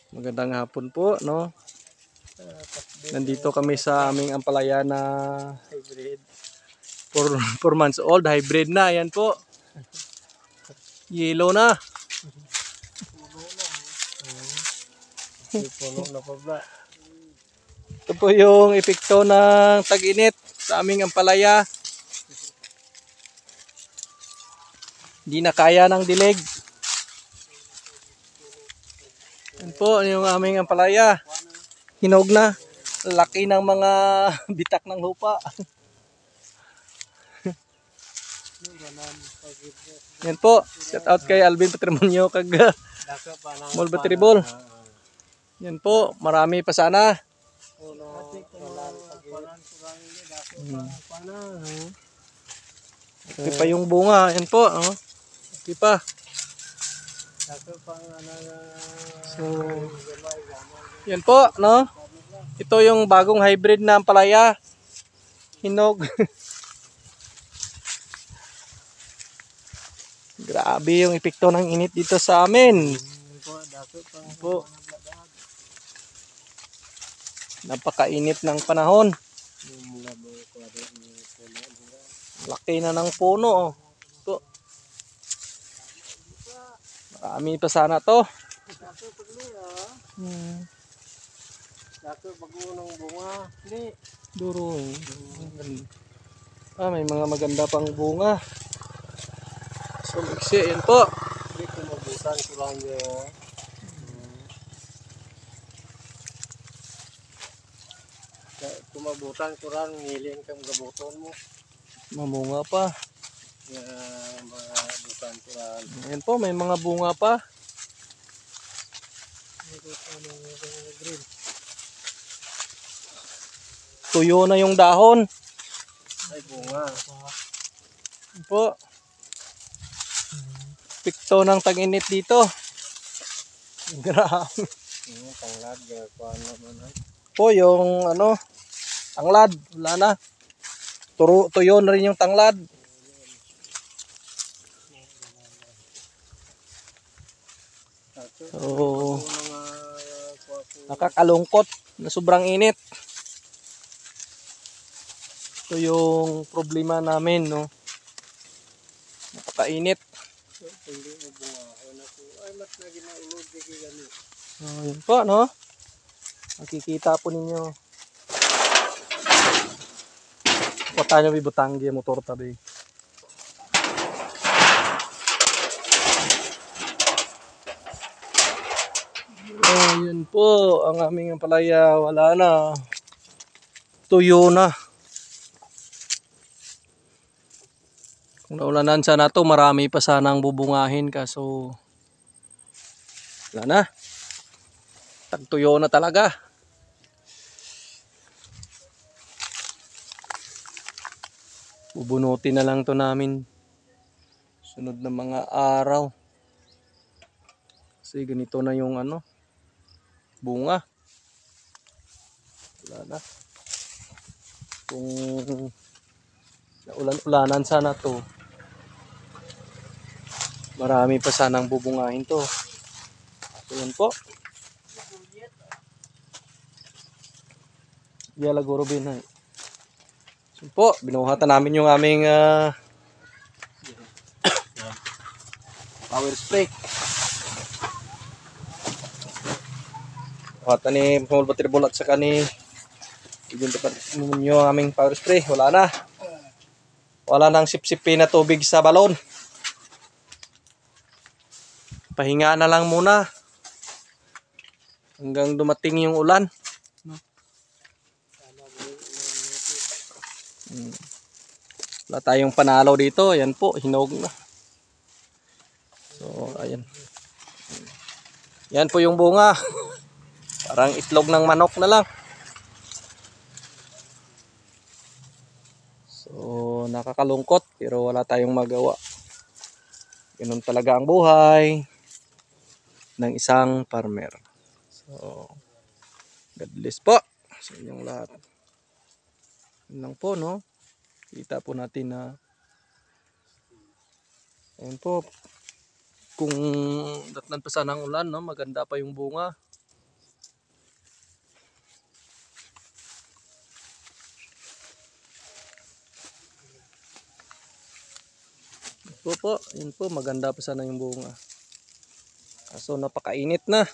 Magandang hapon po, no? Nandito kami sa aming ampalaya na Hybrid. 4 months old, hybrid na. Ayan po. Yellow na. Puno na pa ba? Ito po yung epekto ng tag-init sa aming ampalaya. Hindi na kaya ng dilig. Ayan po yung aming ampalaya. Hinog na. Laki ng mga bitak ng lupa. Yan po. Shout out kay Alvin Patrimonio kag Mall Batribol. Yan po. Marami pa sana. Okay pa yung bunga. Yan po. Oh. Okay pa. So, yan po, no? Ito yung bagong hybrid na ampalaya. Hinog. Grabe yung epekto ng init dito sa amin. Po. Napakainit ng panahon. Laki na ng puno. Po. Marami pa sana to. Dato bago ng bunga. Hindi. Duro. May mga maganda pang bunga. So, miksi, yan po. Hindi kumabutan ko lang yun. Kumabutan ko lang, ngiling kang gabuton mo. Mamunga pa. Mabutan ko lang. Yan po, may mga bunga pa. Tuyo na yung dahon. Ay, bunga. Yan po. Epekto ng tag-init dito. Grabe. Tanglad, kuha naman. Po yung ano, tanglad. Wala na. Tuyo na rin yung tanglad. So, nakakalungkot na sobrang init. Ito yung problema namin, no. Napakainit. Hindi mo bunga. Ay, mas na ginaulog kay gani. Yun po, no. Makikita po ninyo. Wata nyo bibutanggi motor tabi. Yun po ang aming ampalaya. Wala na. Tuyo na. Kung naulanan sana to, marami pa sanang bubungahin, kaso wala na. Tagtuyo na talaga. Bubunutin na lang to namin sunod na mga araw. Kasi ganito na yung ano, bunga. Wala na. Kung naulan-ulanan sana to, marami pa sanang bubungahin to. So yun po. Yala Gorobin. So po, binuhatan namin yung aming power spray. Buhatan ni Mall Batribol at saka ni yung aming power spray. Wala na. Wala nang sipsipin na tubig sa balon. Pahinga na lang muna hanggang dumating yung ulan. Wala tayong panalo dito. Ayan po, hinog na. So, ayan. Yan po yung bunga. Parang itlog ng manok na lang. So, nakakalungkot pero wala tayong magawa. Ganun talaga ang buhay ng isang farmer. So, God bless po sa inyong lahat. Yun lang po, no? Kita po natin na ayun po, kung datnan pa sana ng ulan, no? Maganda pa yung bunga. po. Yun po, maganda pa sana yung bunga. Kaso napakainit na.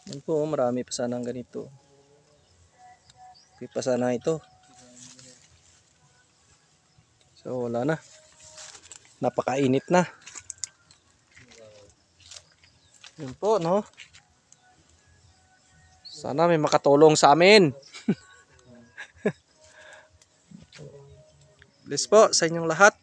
Yun po, marami pa sana ganito. Okay pa sana ito. So wala na. Napakainit na. Yun po, no? Sana may makatulong sa amin. Bless po sa inyong lahat.